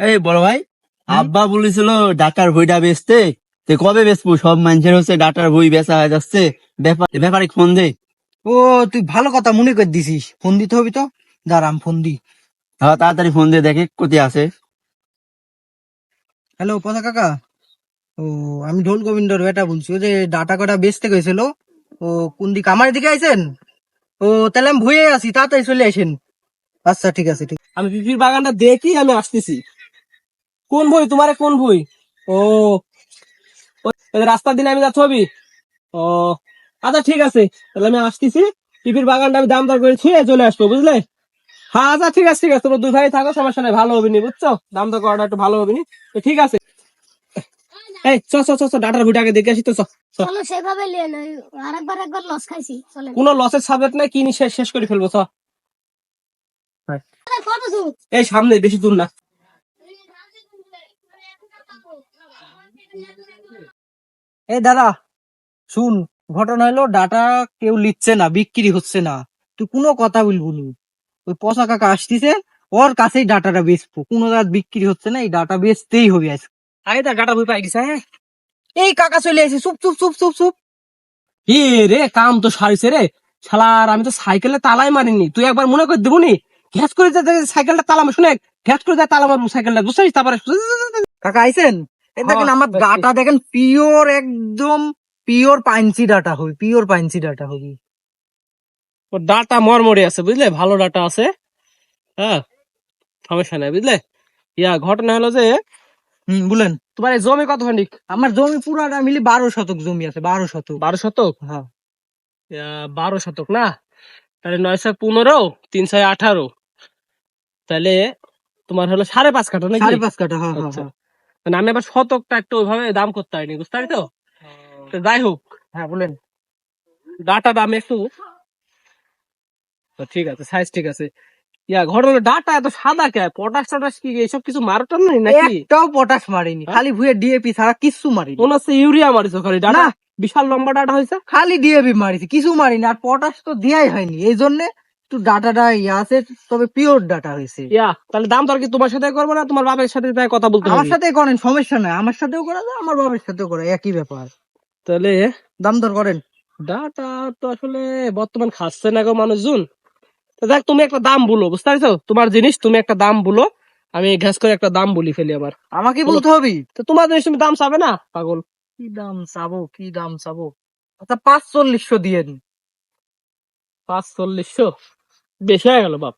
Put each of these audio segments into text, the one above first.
এই বড় ভাই, হুম? আব্বা বলেছিল ডাটার বইটা বেচতে। তো কবে বেচবো? সব মানুষের হচ্ছে ডাটার বই বেচা হয়ে যাচ্ছে। ব্যাপারে ফোন দে। ও, তুই ভালো কথা মনে করে দিছিস, ফোন দিতে হবে তো। দাঁড়াম ফোন দি। হ্যাঁ, তাড়াতাড়ি ফোন দে, দেখে কোথায় আছে। হ্যালো পচা কাকা। ও, আমি ঢোল গোবিন্দর বেটা বলছি। ও যে ডাটা কটা বেচতে গেছিল, ও কোন দিকে, আমার দিকে আইছেন? ও, তাহলে আমি ভুয়ে আছি, তাড়াতাড়ি চলে আসেন। আচ্ছা ঠিক আছে, ঠিক। আমি পিপির বাগানটা দেখি, আমি আসতেছি। কোন বই তোমারে, কোন বই? ও, ওই রাস্তার দিনে আমি যাচ্ছি হবি। ও, আচ্ছা ঠিক আছে, তাহলে আমি আসতেছি। পিপির বাগানটা আমি দাম দর করে ছুঁয়ে চলে আসবো, বুঝলে? হ্যাঁ আচ্ছা ঠিক আছে, ঠিক আছে, তোমরা দুই ভাই থাকো, সমস্যা নাই, ভালো হবে নি, বুঝছো? দাম দর করাটা একটু ভালো হবে নি। তো ঠিক আছে, এই চ চ চ চ, ডাটার বইটাকে দেখে আসি তো, চ চ। চলো সেভাবে নিয়ে নয়, আরেকবার লস খাইছি, চলেন। কোনো লসের সাবজেক্ট নাই, কি নিয়ে শেষ করে ফেলবো, চ। কত দূর? এই সামনে, বেশি দূর না। এ দাদা, শুন, ঘটনা হলো ডাটা কেউ লিখছে না, বিক্রি হচ্ছে না। তুই কোনো কথা বলবো নি। ওই পচা কাকা আসতিছে, ওর কাছেই ডাটাটা বেচবো। কোনো জাত বিক্রি হচ্ছে না, এই ডাটা বেচতেই হবে আজকে। আগে তার ডাটার বই পাই গেছে, হ্যাঁ। এই কাকা চলে আসে, চুপ চুপ চুপ চুপ চুপ। এ রে, কাম তো সারিছে রে। শালার, আমি তো সাইকেলে তালাই মারিনি, তুই একবার মনে করে দেবো নি। ঘ্যাস করে সাইকেলটা তালা শুনে, ঘ্যাস করে তালা মারবো সাইকেলটা, বুঝছিস? তারপরে কাকা আইছেন? এই দেখেন আমার ডাটা, দেখেন পিওর, একদম পিওর পাইনচি ডাটা হই, পিওর পাইনচি ডাটা হবি। ডাটা মরমরে আছে, বুঝলে? ভালো ডাটা আছে, হ্যাঁ, সমস্যা নাই, বুঝলে? ঘটনা হলো যে, বলেন। তোমার এই জমি কত খানিক? আমার জমি পুরাটা মিলি 12 শতক জমি আছে, 12 শতক। 12 শতক? হ্যাঁ। 12 শতক না, তাহলে 9 × 15, 3 × 18, তাহলে তোমার হলো 5.5 কাঠা নাকি? 5.5 কাঠা, হ্যাঁ হ্যাঁ আচ্ছা, হ্যাঁ। মানে আমি আবার শতকটা একটু ওইভাবে দাম করতে হয়নি, বুঝতে পারি তো। তো যাই হোক, হ্যাঁ বলেন। ডাটা দাম একটু, তো ঠিক আছে, সাইজ ঠিক আছে। ঘটনা, ডাটা এত সাদা কে? পটাশ টটাশ কি এইসব কিছু মারটার নাই নাকি? একটাও পটাশ মারিনি, হ্যাঁ? খালি ভুয়ে ডিএপি ছাড়া কিচ্ছু মারিনি। মনে হচ্ছে ইউরিয়া মারিছো খালি। ডাটা না, বিশাল লম্বা ডাটা হয়েছে। খালি ডিএপি মারিছি, কিছু মারিনি। আর পটাশ তো দেয়াই হয়নি, এই জন্য একটু ডাটাটা ইয়ে আছে, তবে পিওর ডাটা হয়েছে। তাহলে দাম দর কি তোমার সাথে করবো না তোমার বাবার সাথে তাই কথা বলতে আমার হবে? সাথে করেন, সমস্যা নাই, আমার সাথেও করা যায়, আমার বাবার সাথেও করা, একই ব্যাপার। তাহলে দাম দর করেন। ডাটা তো আসলে বর্তমান খাচ্ছে না গো মানুষজন। তো দেখ, তুমি একটা দাম বলো, বুঝতে পারছো? তোমার জিনিস, তুমি একটা দাম বলো, আমি ঘ্যাস করে একটা দাম বলি ফেলি আবার। আমাকে বলো। বলতে হবে? তো তোমার জিনিস তুমি দাম চাবে না, পাগল? কি দাম চাবো, কি দাম চাবো? আচ্ছা 4500 দিয়ে দিন। 540? বেশি হয়ে গেল বাপ,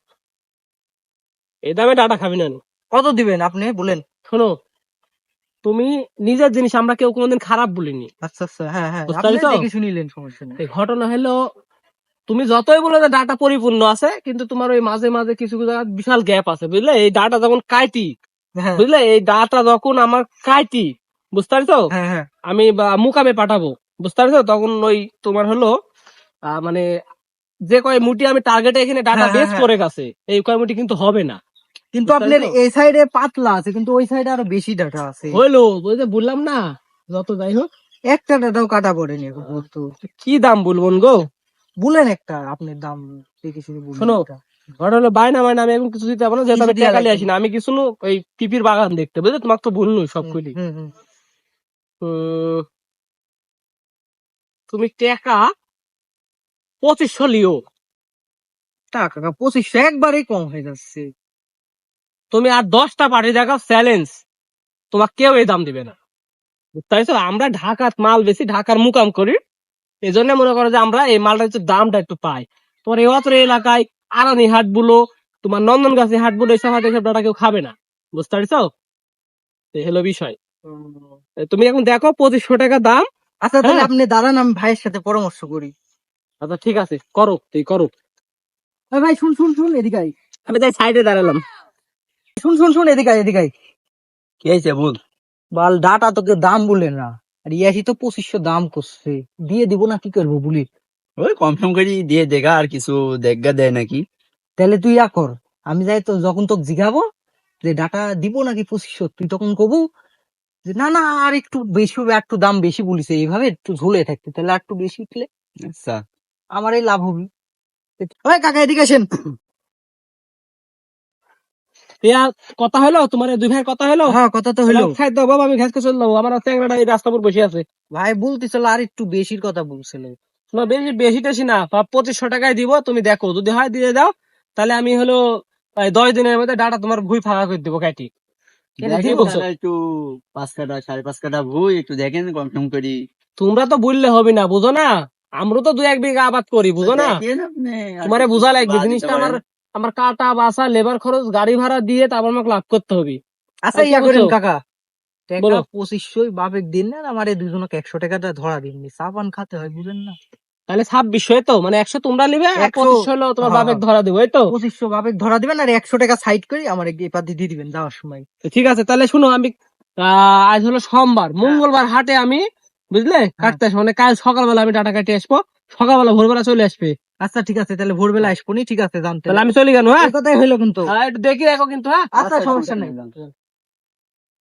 এই দামে ডাটা খাবি না নি। কত দিবেন আপনি বলেন? শোনো, তুমি নিজের জিনিস আমরা কেউ কোনোদিন খারাপ বলিনি, আচ্ছা আচ্ছা, হ্যাঁ হ্যাঁ, বুঝতে আপনি পারছো? দেখে শুনিলেন, সমস্যা নেই। এই ঘটনা হলো, তুমি যতই বলো যে ডাটা পরিপূর্ণ আছে, কিন্তু তোমার ওই মাঝে মাঝে কিছু কিছু জায়গায় বিশাল গ্যাপ আছে, বুঝলে? এই ডাটা যখন কাটি, হ্যাঁ বুঝলে, এই ডাটা যখন আমার কাটি, বুঝতে পারছো, হ্যাঁ হ্যাঁ আমি বা মুকামে পাঠাবো, বুঝতে পারছো, তখন ওই তোমার হলো মানে যে কয় মুটি আমি টার্গেটে এখানে ডাটা হ্যাঁ হ্যাঁ বেস হ্যাঁ। করে গেছে, এই কয় মুটি কিন্তু হবে না, কিন্তু বুঝতে আপনার পারছো? এই সাইডে পাতলা আছে, কিন্তু ওই সাইডে আরো বেশি ডাটা আছে। হইলো, বুঝতে বললাম না, যত যাই হোক। একটা ডাটাও কাটা পড়েনি এখন পর্যন্ত। কি দাম বলবো গো? বলেন একটা, আপনার দাম দেখে শুনে বলুন শোনো, একটা। ঘটনা হলো বায়না বায়না আমি এখন কিছু দিতে পারবো না, যেহেতু কিছু আমি দিয়া টাকা নিয়ে লাগবে আসি না। না, আমি কিছু ওই পিপির বাগান দেখতে, বুঝলে? তোমাকে তো বললো সব হুম খুলি। হুম হুম। তুমি টাকা 2500 লিও। টাকা 2500 একবারেই কম হয়ে যাচ্ছে। তুমি আর 10টা পাঠিয়ে দেখাও, চ্যালেঞ্জ, তোমাকে কেউ এই দাম দিবে না, বুঝতে পারছো? আমরা ঢাকার মাল বেশি, ঢাকার মুকাম করি, এই জন্য মনে করো যে আমরা এই মালটা হচ্ছে দামটা একটু পাই। তোমার এই অত্র এলাকায় আরানি হাট বলো, তোমার নন্দনগাছি হাট বলো, এইসব হাটে সব ডাটা কেউ খাবে না, বুঝতে পারছো? এই হলো বিষয়। তুমি এখন দেখো 2500 টাকা দাম। আচ্ছা তাহলে হ্যাঁ, আপনি দাঁড়ান, আমি ভাইয়ের সাথে পরামর্শ করি। আচ্ছা ঠিক আছে, করো, তুই করো। ওই ভাই, শুন শুন শুন, এদিকে আয়। আমি তাই সাইডে দাঁড়ালাম। শুন শুন শুন, এদিকে আয়, এদিকে আয়। কি হয়েছে বল? বাল ডাটা তো কেউ দাম বলে না, আর ইয়াসি তো 2500 দাম করছে। দিয়ে দিব না, কি করবো বলি? ওই কম সম করে দিয়ে দেখা, আর কিছু দেখা দেয় নাকি? তাহলে তুই ইয়া কর, আমি যাই তো, যখন তোকে জিগাবো যে ডাটা দিব নাকি 2500, তুই তখন কবু যে না না, আর একটু বেশি হবে, আর একটু দাম বেশি বলিছে, এইভাবে একটু ঝুলে থাকতে, তাহলে আর একটু বেশি উঠলে আচ্ছা। আমারই লাভ হবে। ওই কাকা এদিকে আসেন। ইয়া কথা হলো তোমার এই দুই ভাই কথা হলো? হ্যাঁ, কথা তো হইলো। খাই দাও বাবা, আমি ঘাস চলে যাবো, আমার চ্যাংড়াটা এই রাস্তার উপর বসে আছে। ভাই বলতেছিল আর একটু বেশির কথা বলছিল। না বেশি বেশি টেশি না, 2500 টাকায় দিব, তুমি দেখো যদি হয় দিয়ে দাও, তাহলে আমি হলো 10 দিনের মধ্যে ডাটা তোমার ভুই ফাঁকা করে দেবো কাটি। দেখেন বলছো? দাদা, একটু 5 কাঠা 5.5 কাঠা ভুই একটু দেখেন কম সম করি। তোমরা তো বললে হবে না, বুঝো না, আমরা তো 2-1 বিঘা আবাদ করি, বুঝো না, দেখেন আপনি, আর তোমারে একটু বোঝা লাগবে বাদ দিতে জিনিসটা। পারেন। আমার আমার কাটা বাসা লেবার খরচ গাড়ি ভাড়া দিয়ে তারপর আমাকে লাভ করতে হবে। আচ্ছা আর কি ইয়া করেন বলছো? কাকা, টাকা বলো। 2500 বাপেক দিন না, আমার এই দুজনকে 100 টাকাটা ধরা দিন, চা পান খাতে হয় বুঝেন না। তাহলে 2600 তো মানে 100 তোমরা নিবে আর 100 2500 হলো তোমার হ্যাঁ, বাপের ধরা দেবো, এই তো? 2500 বাপেক ধরা দিবেন আর 100 টাকা সাইড করে আমার এপার দিয়ে দিবেন যাওয়ার সময়। তো ঠিক আছে, তাহলে শুনো, আমি আজ হলো সোমবার, মঙ্গলবার হাটে আমি, বুঝলে, কাটতে আসবো, মানে কাল সকালবেলা আমি ডাটা কাটে আসবো, সকালবেলা ভোরবেলা চলে আসবে। আচ্ছা ঠিক আছে, তাহলে ভোরবেলা আসবো নি, ঠিক আছে জানতে। তাহলে আমি চলে গেল, হ্যাঁ? এই কথাই হইলো কিন্তু। একটু দেখি রাখো কিন্তু, হ্যাঁ? আচ্ছা সমস্যা নেই। নেই।